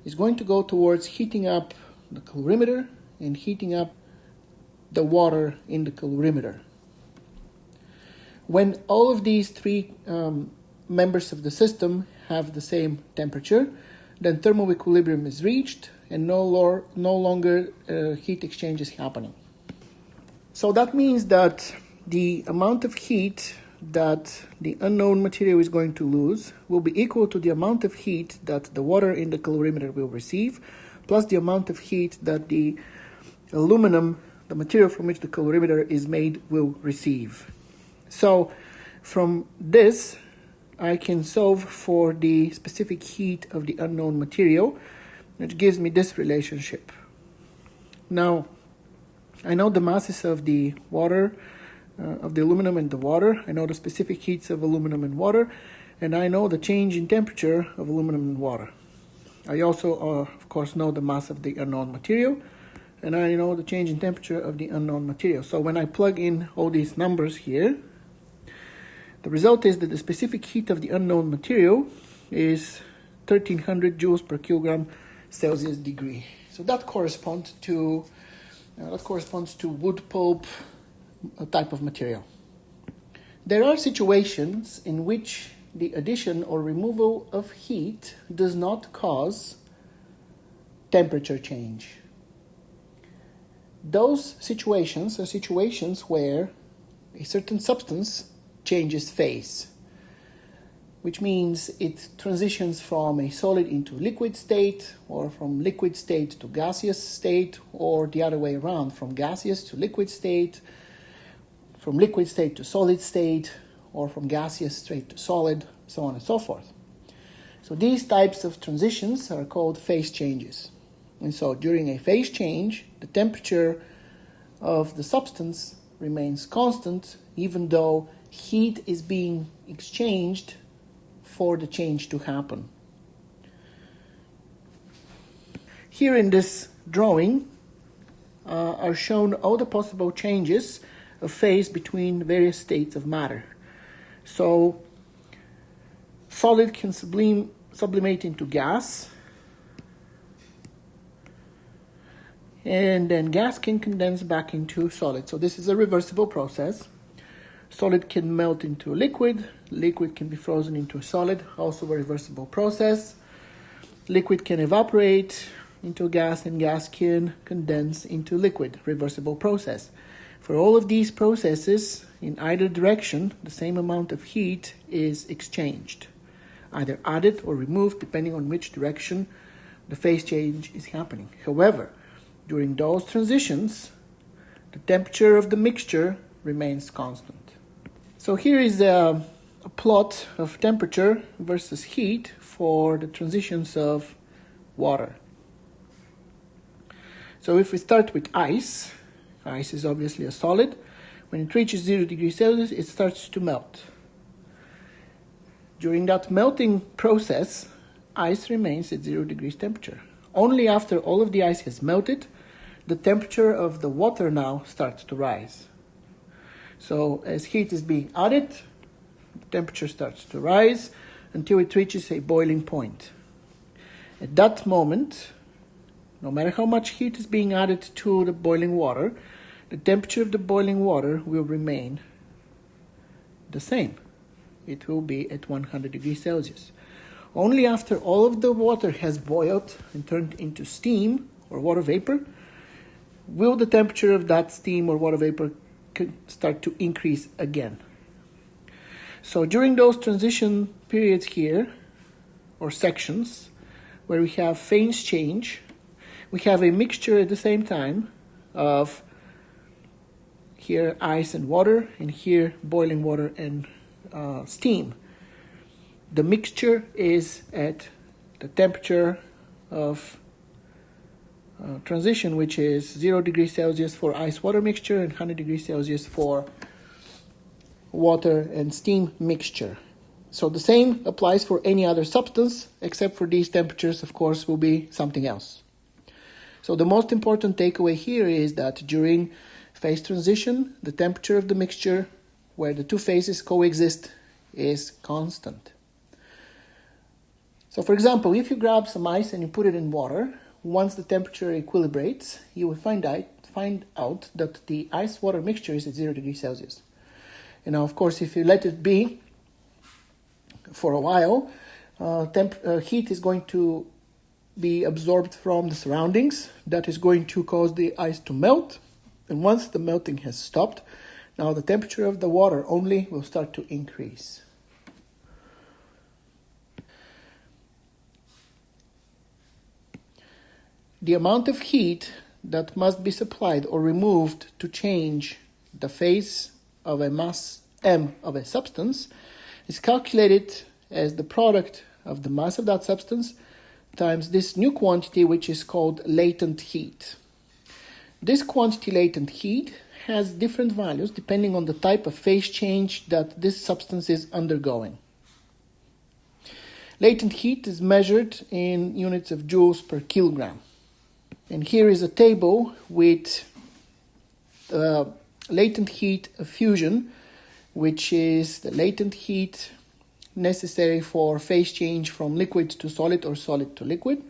is going to go towards heating up the calorimeter and heating up the water in the calorimeter. When all of these three members of the system have the same temperature, then thermal equilibrium is reached and no longer heat exchange is happening. So that means that the amount of heat that the unknown material is going to lose will be equal to the amount of heat that the water in the calorimeter will receive, plus the amount of heat that the aluminum, the material from which the calorimeter is made, will receive. So from this, I can solve for the specific heat of the unknown material, which gives me this relationship. Now, I know the masses of the water, of the aluminum and the water. I know the specific heats of aluminum and water, and I know the change in temperature of aluminum and water. I also, of course, know the mass of the unknown material, and I know the change in temperature of the unknown material. So when I plug in all these numbers here, the result is that the specific heat of the unknown material is 1300 joules per kilogram Celsius degree. So that corresponds to That corresponds to wood pulp type of material. There are situations in which the addition or removal of heat does not cause temperature change. Those situations are situations where a certain substance changes phase, which means it transitions from a solid into liquid state, or from liquid state to gaseous state, or the other way around, from gaseous to liquid state, from liquid state to solid state, or from gaseous state to solid, so on and so forth. So these types of transitions are called phase changes. And so during a phase change, the temperature of the substance remains constant, even though heat is being exchanged for the change to happen. Here in this drawing are shown all the possible changes of phase between various states of matter. So solid can sublimate into gas, and then gas can condense back into solid. So this is a reversible process. Solid can melt into liquid, liquid can be frozen into a solid, also a reversible process. Liquid can evaporate into gas, and gas can condense into liquid, reversible process. For all of these processes, in either direction, the same amount of heat is exchanged, either added or removed, depending on which direction the phase change is happening. However, during those transitions, the temperature of the mixture remains constant. So here is a plot of temperature versus heat for the transitions of water. So if we start with ice, ice is obviously a solid. When it reaches 0 degrees Celsius, it starts to melt. During that melting process, ice remains at 0 degrees temperature. Only after all of the ice has melted, the temperature of the water now starts to rise. So as heat is being added, the temperature starts to rise until it reaches a boiling point. At that moment, no matter how much heat is being added to the boiling water, the temperature of the boiling water will remain the same. It will be at 100 degrees Celsius. Only after all of the water has boiled and turned into steam or water vapor will the temperature of that steam or water vapor start to increase again. So during those transition periods here, or sections, where we have phase change, we have a mixture at the same time of here ice and water, and here boiling water and steam. The mixture is at the temperature of transition, which is 0 degrees Celsius for ice-water mixture and 100 degrees Celsius for water and steam mixture. So the same applies for any other substance, except for these temperatures, of course, will be something else. So the most important takeaway here is that during phase transition, the temperature of the mixture where the two phases coexist is constant. So for example, if you grab some ice and you put it in water, once the temperature equilibrates, you will find out that the ice-water mixture is at 0 degrees Celsius. And now, of course, if you let it be for a while, heat is going to be absorbed from the surroundings. That is going to cause the ice to melt. And once the melting has stopped, now the temperature of the water only will start to increase. The amount of heat that must be supplied or removed to change the phase of a mass m of a substance is calculated as the product of the mass of that substance times this new quantity, which is called latent heat. This quantity, latent heat, has different values depending on the type of phase change that this substance is undergoing. Latent heat is measured in units of joules per kilogram. And here is a table with latent heat of fusion, which is the latent heat necessary for phase change from liquid to solid or solid to liquid.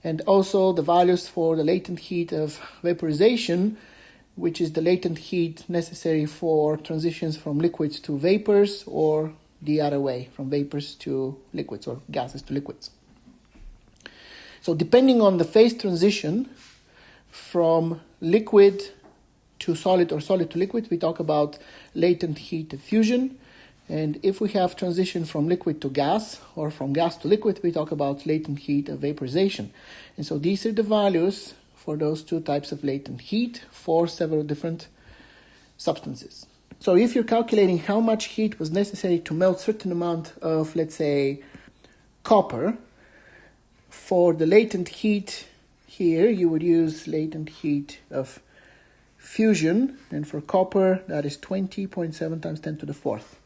and also the values for the latent heat of vaporization, which is the latent heat necessary for transitions from liquids to vapors, or the other way, from vapors to liquids or gases to liquids. So depending on the phase transition from liquid to solid or solid to liquid, we talk about latent heat diffusion. And if we have transition from liquid to gas or from gas to liquid, we talk about latent heat of vaporization. And so these are the values for those two types of latent heat for several different substances. So if you're calculating how much heat was necessary to melt certain amount of, let's say, copper, for the latent heat here, you would use latent heat of fusion, and for copper, that is 20.7 times 10 to the fourth.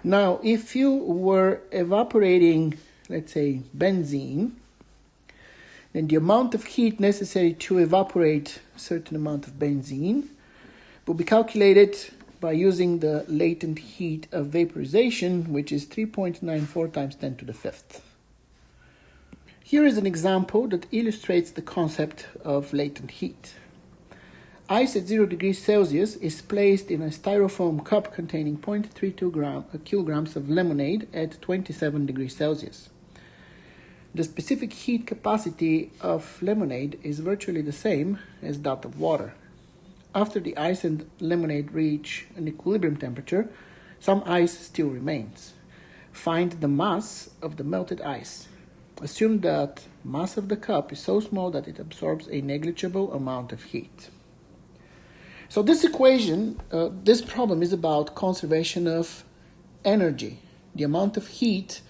Now, if you were evaporating, let's say, benzene, then the amount of heat necessary to evaporate a certain amount of benzene will be calculated by using the latent heat of vaporization, which is 3.94 times 10 to the fifth. Here is an example that illustrates the concept of latent heat. Ice at 0 degrees Celsius is placed in a styrofoam cup containing 0.32 kilograms of lemonade at 27 degrees Celsius. The specific heat capacity of lemonade is virtually the same as that of water. After the ice and lemonade reach an equilibrium temperature, some ice still remains. Find the mass of the melted ice. Assume that mass of the cup is so small that it absorbs a negligible amount of heat. So this equation, this problem is about conservation of energy. The amount of heat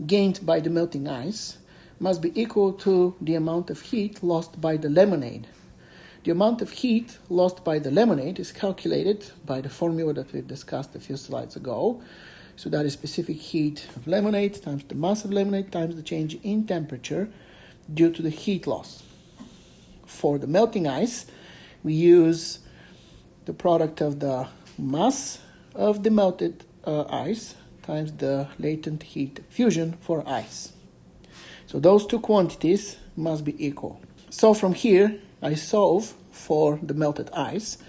gained by the melting ice must be equal to the amount of heat lost by the lemonade. The amount of heat lost by the lemonade is calculated by the formula that we discussed a few slides ago. So that is specific heat of lemonade times the mass of lemonade times the change in temperature due to the heat loss. For the melting ice, we use the product of the mass of the melted ice times the latent heat fusion for ice. So those two quantities must be equal. So from here, I solve for the melted ice,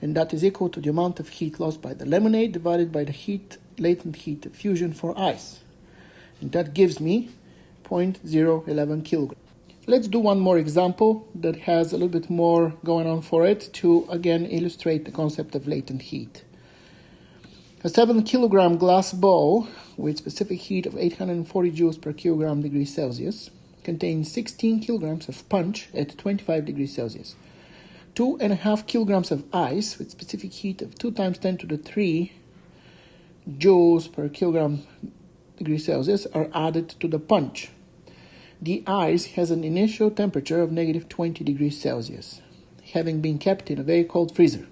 and that is equal to the amount of heat lost by the lemonade divided by the latent heat fusion for ice. And that gives me 0.011 kilograms. Let's do one more example that has a little bit more going on for it to again illustrate the concept of latent heat. A 7 kilogram glass bowl with specific heat of 840 joules per kilogram degrees Celsius contains 16 kilograms of punch at 25 degrees Celsius. 2.5 kilograms of ice with specific heat of 2 times 10 to the 3 joules per kilogram degrees Celsius are added to the punch. The ice has an initial temperature of negative 20 degrees Celsius, having been kept in a very cold freezer.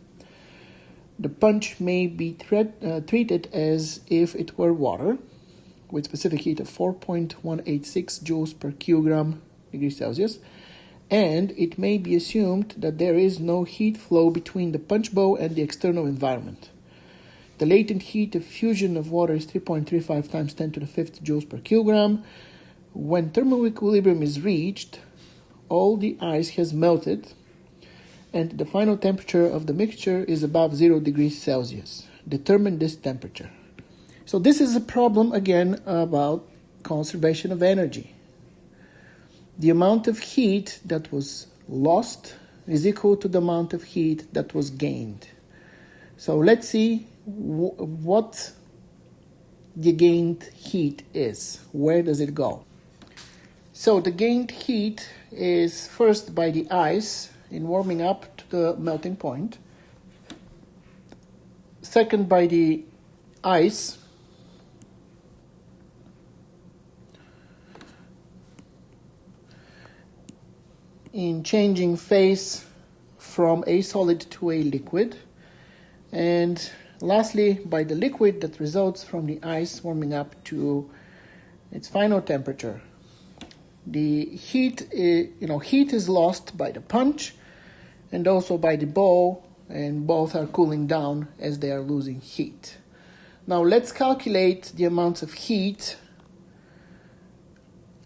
The punch may be treated as if it were water, with specific heat of 4.186 joules per kilogram degrees Celsius, and it may be assumed that there is no heat flow between the punch bowl and the external environment. The latent heat of fusion of water is 3.35 times 10 to the fifth joules per kilogram. When thermal equilibrium is reached, all the ice has melted, and the final temperature of the mixture is above 0 degrees Celsius. Determine this temperature. So this is a problem, again, about conservation of energy. The amount of heat that was lost is equal to the amount of heat that was gained. So let's see what the gained heat is. Where does it go? So the gained heat is first by the ice in warming up to the melting point. Second by the ice in changing phase from a solid to a liquid. And lastly, by the liquid that results from the ice warming up to its final temperature. The heat is lost by the punch and also by the bowl, and both are cooling down as they are losing heat. Now let's calculate the amounts of heat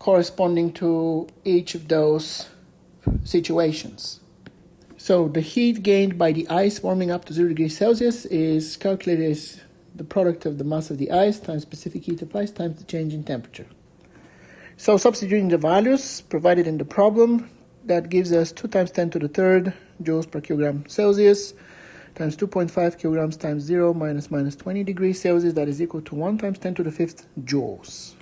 corresponding to each of those situations. So the heat gained by the ice warming up to 0 degrees Celsius is calculated as the product of the mass of the ice times specific heat of ice times the change in temperature. So substituting the values provided in the problem, that gives us 2 times 10 to the third joules per kilogram Celsius times 2.5 kilograms times 0 minus 20 degrees Celsius, that is equal to 1 times 10 to the fifth joules.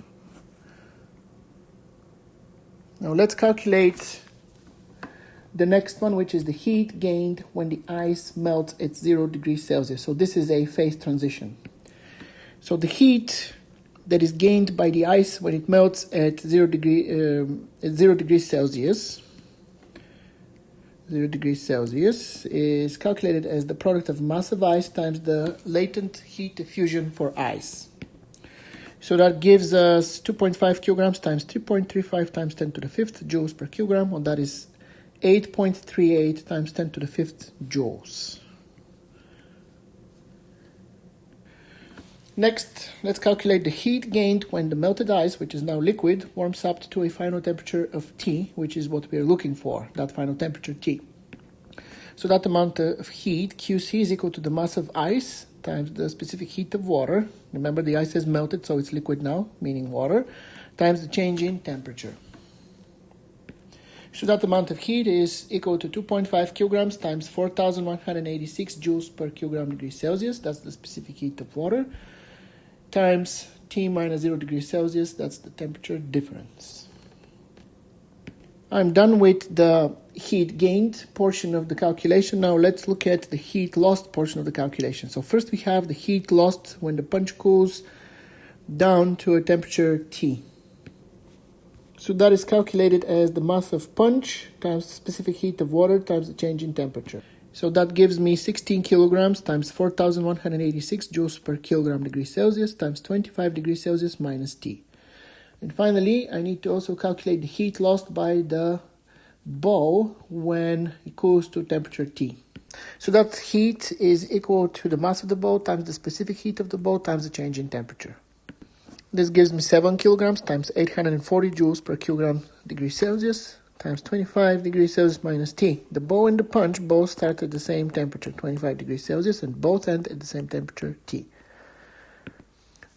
Now let's calculate the next one, which is the heat gained when the ice melts at 0 degrees Celsius. So this is a phase transition. So the heat that is gained by the ice when it melts at 0 degrees Celsius, 0 degrees Celsius, is calculated as the product of mass of ice times the latent heat diffusion for ice. So that gives us 2.5 kilograms times 3.35 times 10 to the fifth joules per kilogram, and that is 8.38 times 10 to the fifth joules. Next, let's calculate the heat gained when the melted ice, which is now liquid, warms up to a final temperature of T, which is what we are looking for, that final temperature T. So that amount of heat, QC, is equal to the mass of ice times the specific heat of water. Remember, the ice has melted, so it's liquid now, meaning water, times the change in temperature. So that amount of heat is equal to 2.5 kilograms times 4,186 joules per kilogram degree Celsius, that's the specific heat of water, times T minus 0 degrees Celsius, that's the temperature difference. I'm done with the heat gained portion of the calculation. Now let's look at the heat lost portion of the calculation. So first we have the heat lost when the punch cools down to a temperature T. So that is calculated as the mass of punch times the specific heat of water times the change in temperature. So that gives me 16 kilograms times 4,186 joules per kilogram degree Celsius times 25 degrees Celsius minus T. And finally, I need to also calculate the heat lost by the bowl when it cools to temperature T. So that heat is equal to the mass of the bowl times the specific heat of the bowl times the change in temperature. This gives me 7 kilograms times 840 joules per kilogram degree Celsius times 25 degrees Celsius minus T. The bowl and the punch both start at the same temperature, 25 degrees Celsius, and both end at the same temperature, T.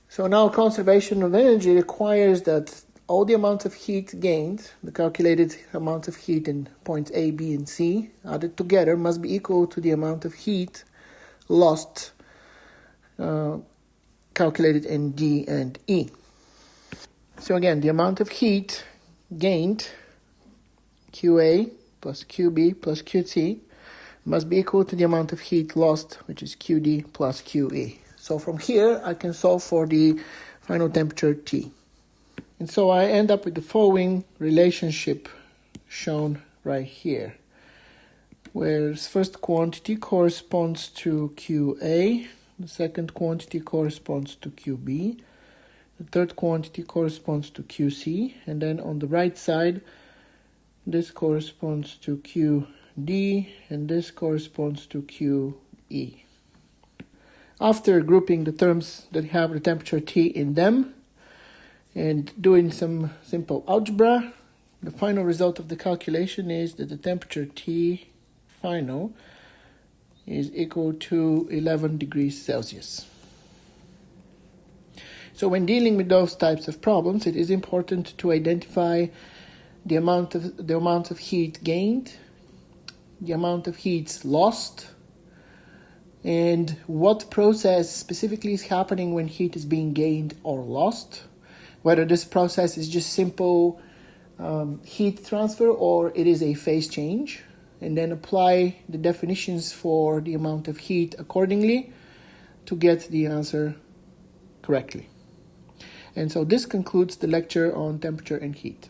So now conservation of energy requires that all the amount of heat gained, the calculated amount of heat in points A, B, and C, added together must be equal to the amount of heat lost calculated in D and E. So again, the amount of heat gained, QA plus QB plus QT, must be equal to the amount of heat lost, which is QD plus QE. So from here, I can solve for the final temperature T. And so I end up with the following relationship shown right here, where the first quantity corresponds to QA, the second quantity corresponds to QB, the third quantity corresponds to QC, and then on the right side, this corresponds to QD, and this corresponds to QE. After grouping the terms that have the temperature T in them and doing some simple algebra, the final result of the calculation is that the temperature T final is equal to 11 degrees Celsius. So when dealing with those types of problems, it is important to identify the amount of heat gained, the amount of heat lost, and what process specifically is happening when heat is being gained or lost, whether this process is just simple heat transfer or it is a phase change, and then apply the definitions for the amount of heat accordingly to get the answer correctly. And so this concludes the lecture on temperature and heat.